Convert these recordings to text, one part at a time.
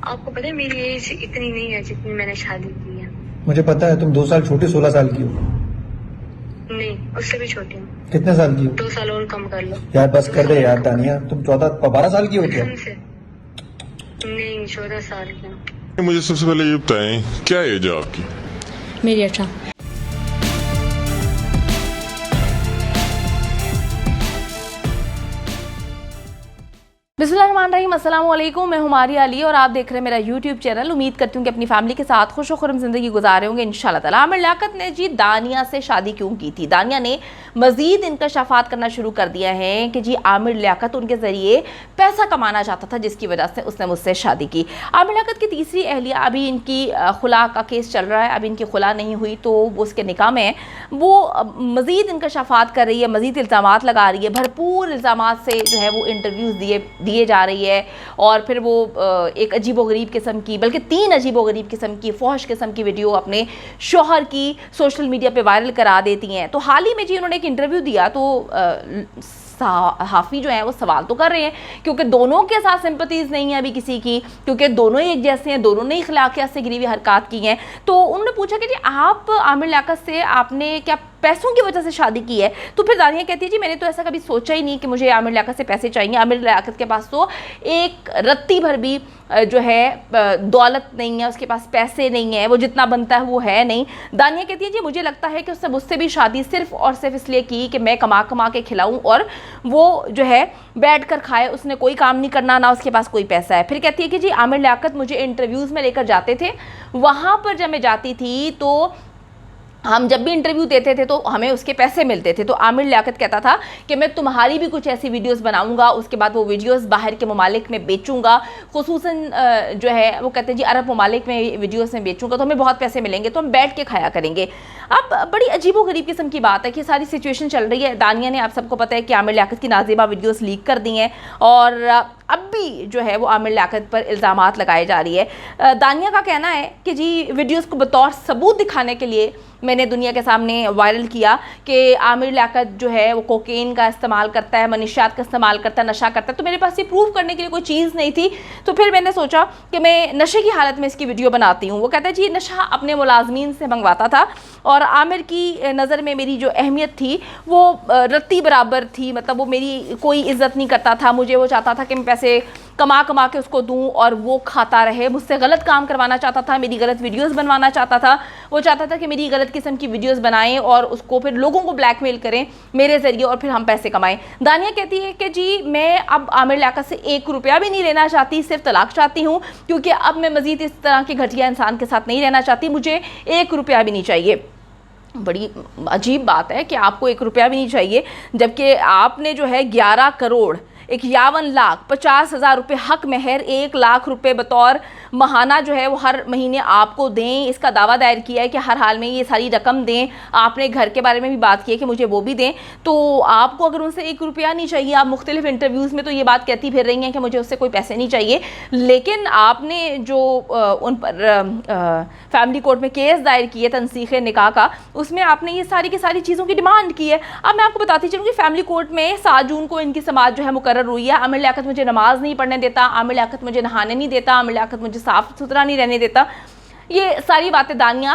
आपको पता है मेरी एज इतनी नहीं है जितनी मैंने शादी की है। मुझे पता है, तुम 2 साल छोटी 16 साल की हो। नहीं, उससे भी छोटी हूँ। कितने साल की हो? 2 साल और कम कर लो। यार बस 2 कर दे साल यार और कम तानिया, तुम 12 साल की हो क्या? कसम से। नहीं, 14 साल की हूँ। मुझे सबसे पहले ये बताएं, क्या एज है आपकी? मेरी 18। बिस्मिल्लाहिर्रहमानिर्रहीम, अस्सलाम वालेकुम। मैं हुमारी अली और आप देख रहे हैं मेरा यूट्यूब चैनल। उम्मीद करती हूँ कि अपनी फैमिली के साथ खुश खुरम ज़िंदगी गुजारे होंगे इंशाल्लाह ताला। आमिर लियाकत ने जी दानिया से शादी क्यों की थी? दानिया ने मज़ीद इंकशाफात करना शुरू कर दिया है कि जी आमिर लियाकत उनके ज़रिए पैसा कमाना चाहता था, जिसकी वजह से उसने मुझसे शादी की। आमिर लियाकत की तीसरी अहलिया, अभी इनकी खुला का केस चल रहा है, अभी इनकी खुला नहीं हुई तो वो उसके निकाह में है। वो मज़ीद इंकशाफात कर रही है, मज़ीद इल्ज़ामात लगा रही है, भरपूर इल्ज़ामात से जो है वो इंटरव्यूज़ दिए जा रही है। और फिर वो एक अजीबोगरीब किस्म की, बल्कि 3 अजीबोगरीब किस्म की फौश किस्म की वीडियो अपने शोहर की सोशल मीडिया पे वायरल करा देती हैं। तो हाल ही में जी उन्होंने एक इंटरव्यू दिया तो हाफी जो है वो सवाल तो कर रहे हैं, क्योंकि दोनों के साथ सिंपथीज नहीं है अभी किसी की, क्योंकि दोनों ही एक जैसे हैं, दोनों ने इखलाकियत से गिरी हुई हरकत की हैं। तो उन्होंने पूछा कि जी आप आमिर लियाकत से आपने क्या पैसों की वजह से शादी की है? तो फिर दानिया कहती है जी मैंने तो ऐसा कभी सोचा ही नहीं कि मुझे आमिर लियाकत से पैसे चाहिए। आमिर लियाकत के पास तो एक रत्ती भर भी जो है दौलत नहीं है, उसके पास पैसे नहीं है, वो जितना बनता है वो है नहीं। दानिया कहती है जी मुझे लगता है कि उसने मुझसे भी शादी सिर्फ और सिर्फ इसलिए की कि मैं कमा कमा के खिलाऊं और वो जो है बैठ कर खाए, उसने कोई काम नहीं करना, ना उसके पास कोई पैसा है। फिर कहती है कि जी आमिर लियाकत मुझे इंटरव्यूज़ में लेकर जाते थे, वहाँ पर जब मैं जाती थी तो हम जब भी इंटरव्यू देते थे तो हमें उसके पैसे मिलते थे। तो आमिर लियाकत कहता था कि मैं तुम्हारी भी कुछ ऐसी वीडियोस बनाऊंगा, उसके बाद वो वीडियोस बाहर के ममालिक में बेचूंगा, खुसूसन जो है वो कहते हैं जी अरब ममालिक में वीडियोस में बेचूंगा तो हमें बहुत पैसे मिलेंगे, तो हम बैठ के खाया करेंगे। अब बड़ी अजीबोगरीब किस्म की बात है कि सारी सिचुएशन चल रही है। दानिया ने, आप सबको पता है कि आमिर लियाकत की नाज़िबा वीडियोस लीक कर दी हैं और अब भी जो है वो आमिर लियाकत पर इल्ज़ामात लगाए जा रही है। दानिया का कहना है कि जी वीडियोस को बतौर सबूत दिखाने के लिए मैंने दुनिया के सामने वायरल किया कि आमिर लियाकत जो है वो कोकेन का इस्तेमाल करता है, मनीशियात का इस्तेमाल करता है, नशा करता है। तो मेरे पास ये प्रूव करने के लिए कोई चीज़ नहीं थी, तो फिर मैंने सोचा कि मैं नशे की हालत में इसकी वीडियो बनाती हूँ। वो कहता है जी नशा अपने मुलाजमीन से मंगवाता था और आमिर की नज़र में मेरी जो अहमियत थी वो रत्ती बराबर थी, मतलब वो मेरी कोई इज़्ज़त नहीं करता था। मुझे वो चाहता था कि मैं पैसे कमा कमा के उसको दूं और वो खाता रहे। मुझसे गलत काम करवाना चाहता था, मेरी गलत वीडियोस बनवाना चाहता था। वो चाहता था कि मेरी गलत किस्म की वीडियोस बनाएं और उसको फिर लोगों को ब्लैकमेल करें मेरे ज़रिए और फिर हम पैसे कमाएं। दानिया कहती है कि जी मैं अब आमिर लियाकत से 1 रुपया भी नहीं लेना चाहती, सिर्फ तलाक चाहती हूँ, क्योंकि अब मैं मज़ीद इस तरह के घटिया इंसान के साथ नहीं रहना चाहती। मुझे 1 रुपया भी नहीं चाहिए। बड़ी अजीब बात है कि आपको 1 रुपया भी नहीं चाहिए, जबकि आपने जो है 11 करोड़ 51,50,000 रुपये हक महर, 1 लाख रुपए बतौर महाना जो है वो हर महीने आपको दें, इसका दावा दायर किया है कि हर हाल में ये सारी रकम दें। आपने घर के बारे में भी बात की है कि मुझे वो भी दें। तो आपको अगर उनसे 1 रुपया नहीं चाहिए, आप मुख्तलिफ इंटरव्यूज़ में तो ये बात कहती फिर रही हैं कि मुझे उससे कोई पैसे नहीं चाहिए, लेकिन आपने जो उन पर फैमिली कोर्ट में केस दायर किए तनसीख़ निकाह का, उसमें आपने ये सारी की सारी चीज़ों की डिमांड की है। अब मैं आपको बताती चलूँ कि फैमिली कोर्ट में 7 जून को इनकी समाज जो है मुकर्रर हुई है। आमिर लियाकत मुझे नमाज नहीं पढ़ने देता, आमिर लियाकत मुझे नहाने नहीं देता, आमिर लियाकत मुझे साफ़ सुथरा नहीं रहने देता। ये सारी बातें दानिया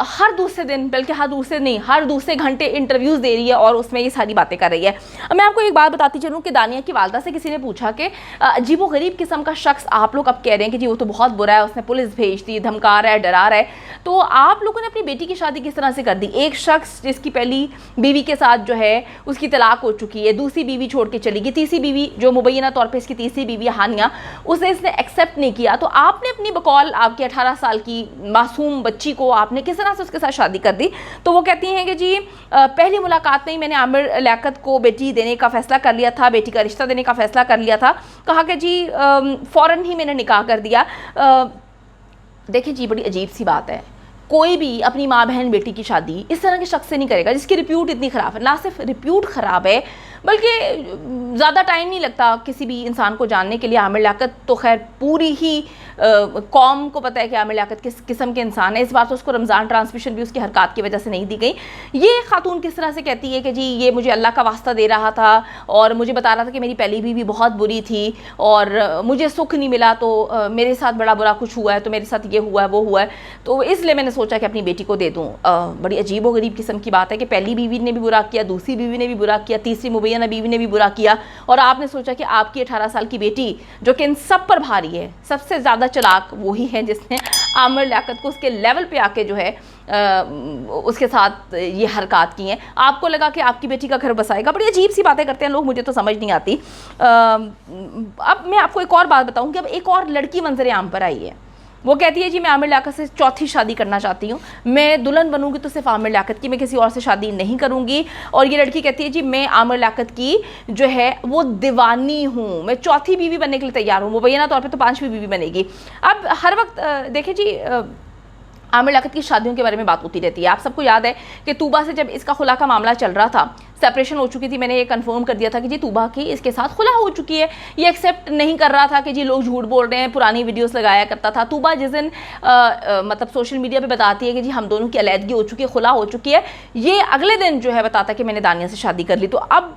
हर दूसरे दिन, बल्कि हर दूसरे नहीं, हर दूसरे घंटे इंटरव्यूज़ दे रही है और उसमें ये सारी बातें कर रही है। अब मैं आपको एक बात बताती चलूँ कि दानिया की वालदा से किसी ने पूछा कि अजीबोगरीब किस्म का शख्स आप लोग अब कह रहे हैं कि जी वो तो बहुत बुरा है, उसने पुलिस भेज दी, धमका रहा है, डरा रहा है, तो आप लोगों ने अपनी बेटी की शादी किस तरह से कर दी? एक शख्स जिसकी पहली बीवी के साथ जो है उसकी तलाक हो चुकी है, दूसरी बीवी छोड़ के चली गई, तीसरी बीवी जो मुबैना तौर पर इसकी तीसरी बीवी हानिया, उसे इसने एक्सेप्ट नहीं किया, तो आपने अपनी बकौल आपकी 18 साल की मासूम बच्ची को आपने किस तरह से उसके साथ शादी कर दी? तो वो कहती हैं कि जी पहली मुलाकात में ही मैंने आमिर लियाकत को बेटी देने का फ़ैसला कर लिया था, बेटी का रिश्ता देने का फ़ैसला कर लिया था। कहा कि जी फ़ौरन ही मैंने निकाह कर दिया। देखिए जी बड़ी अजीब सी बात है, कोई भी अपनी माँ बहन बेटी की शादी इस तरह के शख्स से नहीं करेगा जिसकी रिप्यूट इतनी ख़राब है। ना सिर्फ रिप्यूट ख़राब है बल्कि ज़्यादा टाइम नहीं लगता किसी भी इंसान को जानने के लिए। आमिर लियाकत तो खैर पूरी ही कौम को पता है कि आमिर लियाकत किस किस्म के इंसान है। इस बार तो उसको रमज़ान ट्रांसमिशन भी उसकी हरकत की वजह से नहीं दी गई। ये खातून किस तरह से कहती है कि जी ये मुझे अल्लाह का वास्ता दे रहा था और मुझे बता रहा था कि मेरी पहली बीवी बहुत बुरी थी और मुझे सुख नहीं मिला, तो मेरे साथ बड़ा बुरा कुछ हुआ है, तो मेरे साथ ये हुआ है वो हुआ है, तो इसलिए मैंने सोचा कि अपनी बेटी को दे दूँ। बड़ी अजीब व गरीब किस्म की बात है कि पहली बीवी ने भी बुरा किया, दूसरी बीवी ने भी बुरा किया, तीसरी मुबैना बीवी ने भी बुरा किया, और आपने सोचा कि आपकी 18 साल की बेटी जो कि इन सब पर भारी है, सबसे ज़्यादा चलाक वही है जिसने आमिर लियाकत को उसके लेवल पे आके जो है उसके साथ ये हरकत की हैं। आपको लगा कि आपकी बेटी का घर बसाएगा। बड़ी अजीब सी बातें करते हैं लोग, मुझे तो समझ नहीं आती। अब मैं आपको एक और बात बताऊं कि अब एक और लड़की मंजर आम पर आई है। वो कहती है जी मैं आमिर लियाकत से चौथी शादी करना चाहती हूँ, मैं दुल्हन बनूंगी तो सिर्फ आमिर लियाकत की, मैं किसी और से शादी नहीं करूँगी। और ये लड़की कहती है जी मैं आमिर लियाकत की जो है वो दीवानी हूँ, मैं चौथी बीवी बनने के लिए तैयार हूँ, मुबैना तौर पे तो 5वीं बीवी बनेगी। अब हर वक्त देखिए जी आमिर लियाकत की शादियों के बारे में बात होती रहती है। आप सबको याद है कि तूबा से जब इसका खुला का मामला चल रहा था, सेपरेशन हो चुकी थी, मैंने ये कंफर्म कर दिया था कि जी तूबा की इसके साथ खुला हो चुकी है। ये एक्सेप्ट नहीं कर रहा था कि जी लोग झूठ बोल रहे हैं, पुरानी वीडियोस लगाया करता था। तूबा जिस दिन मतलब सोशल मीडिया पे बताती है कि जी हम दोनों की अलहदगी हो चुकी है, खुला हो चुकी है, ये अगले दिन जो है बताता कि मैंने दानिया से शादी कर ली। तो अब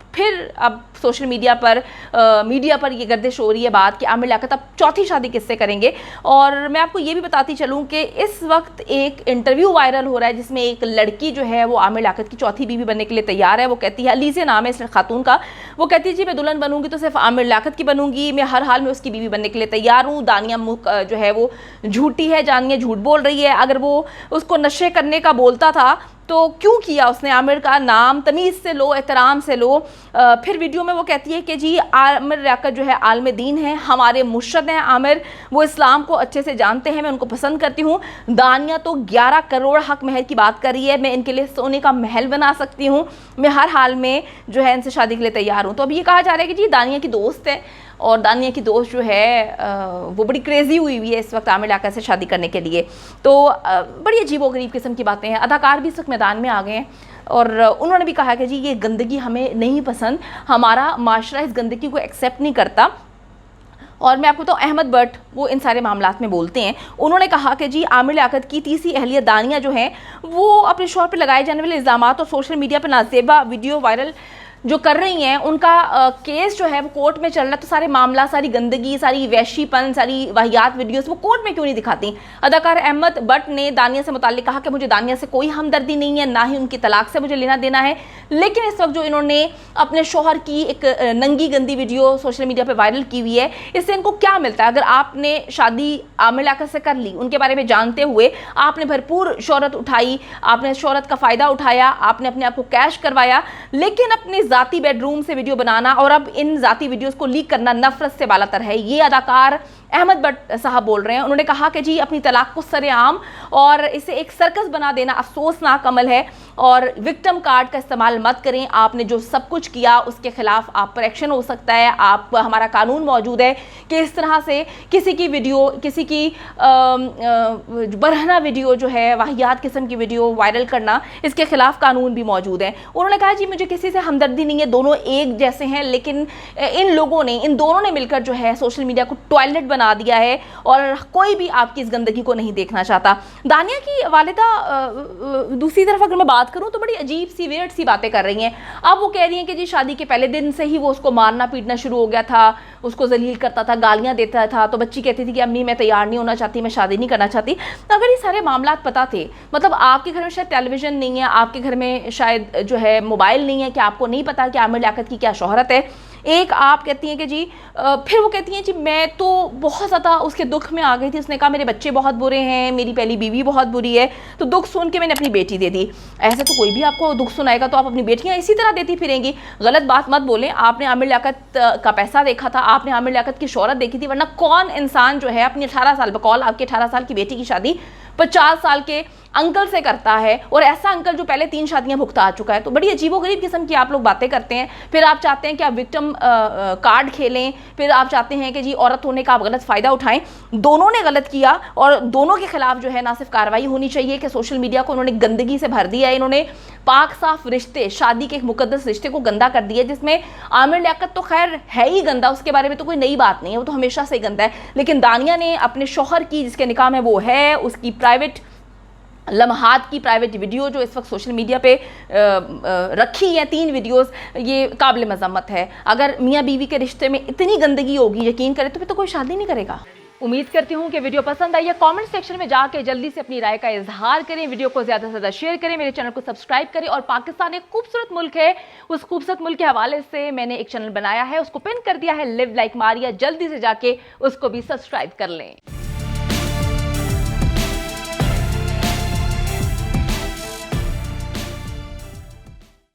सोशल मीडिया पर ये गर्दिश हो रही है बात कि आमिर लियाकत अब चौथी शादी किससे करेंगे। और मैं आपको ये भी बताती चलूँ कि इस वक्त एक इंटरव्यू वायरल हो रहा है जिसमें एक लड़की जो है वो आमिर लियाकत की चौथी बीवी बनने के लिए तैयार है। वो कहती है, अलीज़े नाम है इस खातून का, वो कहती है जी मैं दुल्हन बनूंगी तो सिर्फ आमिर लियाकत की बनूंगी, मैं हर हाल में उसकी बीवी बनने के लिए तैयार हूँ। दानिया जो है वो झूठी है, दानिया झूठ बोल रही है। अगर वो उसको नशे करने का बोलता था तो क्यों किया उसने? आमिर का नाम तमीज़ से लो, एहतराम से लो। फिर वीडियो में वो कहती है कि जी आमिर लियाकत जो है आलम दीन है, हमारे मुर्शद हैं आमिर, वो इस्लाम को अच्छे से जानते हैं, मैं उनको पसंद करती हूँ। दानिया तो 11 करोड़ हक महर की बात कर रही है, मैं इनके लिए सोने का महल बना सकती हूँ, मैं हर हाल में जो है इनसे शादी के लिए तैयार हूँ। तो अब ये कहा जा रहा है कि जी दानिया की दोस्त है और दानिया की दोस्त जो है वो बड़ी क्रेजी हुई है इस वक्त आमिर लियाकत से शादी करने के लिए। तो बड़ी अजीब व गरीब किस्म की बातें हैं। अदाकार भी इस वक्त मैदान में आ गए हैं और उन्होंने भी कहा कि जी ये गंदगी हमें नहीं पसंद, हमारा माशरा इस गंदगी को एक्सेप्ट नहीं करता। और मैं आपको तो अहमद बट वो इन सारे मामलात में बोलते हैं, उन्होंने कहा कि जी आमिर लियाकत की तीसरी अहलियत दानिया जो है वो अपने शौहर पर लगाए जाने वाले इल्ज़ामात और सोशल मीडिया पर नाजेबा वीडियो वायरल जो कर रही हैं, उनका केस जो है वो कोर्ट में चल रहा है। तो सारे मामला, सारी गंदगी, सारी वैशीपन, सारी वाहियात वीडियोस वो कोर्ट में क्यों नहीं दिखाती? अदाकार अहमद बट ने दानिया से मुताल्लिक कहा कि मुझे दानिया से कोई हमदर्दी नहीं है, ना ही उनकी तलाक से मुझे लेना देना है, लेकिन इस वक्त जो इन्होंने अपने शोहर की एक नंगी गंदी वीडियो सोशल मीडिया पर वायरल की हुई है, इससे इनको क्या मिलता है? अगर आपने शादी आमिर लियाकत से कर ली, उनके बारे में जानते हुए आपने भरपूर शोहरत उठाई, आपने शोहरत का फ़ायदा उठाया, आपने अपने आप को कैश करवाया, लेकिन अपने ज़ाती बेडरूम से वीडियो बनाना और अब इन ज़ाती वीडियोस को लीक करना नफरत से बालातर है। ये अदाकार अहमद बट साहब बोल रहे हैं। उन्होंने कहा कि जी अपनी तलाक को सरेआम और इसे एक सर्कस बना देना अफसोसनाक अमल है और विक्टिम कार्ड का इस्तेमाल मत करें। आपने जो सब कुछ किया उसके खिलाफ आप पर एक्शन हो सकता है। आप हमारा कानून मौजूद है कि इस तरह से किसी की वीडियो, किसी की बरहना वीडियो जो है, वाहियात किस्म की वीडियो वायरल करना, इसके खिलाफ कानून भी मौजूद है। उन्होंने कहा जी मुझे किसी से हमदर्दी नहीं है, दोनों एक जैसे हैं, लेकिन इन दोनों ने मिलकर जो है सोशल मीडिया को टॉयलेट बना दिया है और कोई भी आपकी इस गंदगी को नहीं देखना चाहता। दानिया की वालिदा दूसरी तरफ अगर मैं बात करूं तो बड़ी अजीब सी, वेयर्ड सी बातें कर रही हैं। अब वो कह रही हैं कि जी शादी के पहले दिन से ही वो उसको मारना पीटना शुरू हो गया था, उसको जलील करता था, गालियां देता था। तो बच्ची कहती थी कि अम्मी मैं तैयार नहीं होना चाहती, मैं शादी नहीं करना चाहती। तो अगर ये सारे मामला पता थे, मतलब आपके घर में शायद टेलीविजन नहीं है, आपके घर में शायद जो है मोबाइल नहीं है, कि आपको नहीं पता कि आमिर लियाकत की क्या शोहरत है। एक आप कहती हैं कि जी फिर वो कहती हैं जी मैं तो बहुत ज़्यादा उसके दुख में आ गई थी, उसने कहा मेरे बच्चे बहुत बुरे हैं, मेरी पहली बीवी बहुत बुरी है, तो दुख सुन के मैंने अपनी बेटी दे दी। ऐसे तो कोई भी आपको दुख सुनाएगा तो आप अपनी बेटियां इसी तरह देती फिरेंगी। गलत बात मत बोलें। आपने आमिर लियाकत का पैसा देखा था, आपने आमिर लियाकत की शोहरत देखी थी, वरना कौन इंसान जो है अपनी 18 साल बकौल आपके 18 साल की बेटी की शादी 50 साल के अंकल से करता है, और ऐसा अंकल जो पहले 3 शादियां भुगता चुका है। तो बड़ी अजीबोगरीब किस्म की आप लोग बातें करते हैं। फिर आप चाहते हैं कि आप विक्टिम कार्ड खेलें, फिर आप चाहते हैं कि जी औरत होने का आप गलत फ़ायदा उठाएं। दोनों ने गलत किया और दोनों के खिलाफ जो है ना सिर्फ कार्रवाई होनी चाहिए कि सोशल मीडिया को उन्होंने गंदगी से भर दिया है। इन्होंने पाक साफ रिश्ते, शादी के एक मुकद्दस रिश्ते को गंदा कर दिया, जिसमें आमिर लियाकत तो खैर है ही गंदा, उसके बारे में तो कोई नई बात नहीं है, वो तो हमेशा से ही गंदा है। लेकिन दानिया ने अपने शौहर की, जिसके निकाह में वो है, उसकी प्राइवेट लम्हात की प्राइवेट वीडियो जो इस वक्त सोशल मीडिया पे रखी है, 3 वीडियोस, ये काबिल मजम्मत है। अगर मियाँ बीवी के रिश्ते में इतनी गंदगी होगी, यकीन करें, तो फिर तो कोई शादी नहीं करेगा। उम्मीद करती हूँ कि वीडियो पसंद आई है। कमेंट सेक्शन में जाके जल्दी से अपनी राय का इजहार करें, वीडियो को ज़्यादा से ज़्यादा शेयर करें, मेरे चैनल को सब्सक्राइब करें। और पाकिस्तान एक खूबसूरत मुल्क है, उस खूबसूरत मुल्क के हवाले से मैंने एक चैनल बनाया है, उसको पिन कर दिया है, लिव लाइक मारिया, जल्दी से जाके उसको भी सब्सक्राइब कर लें।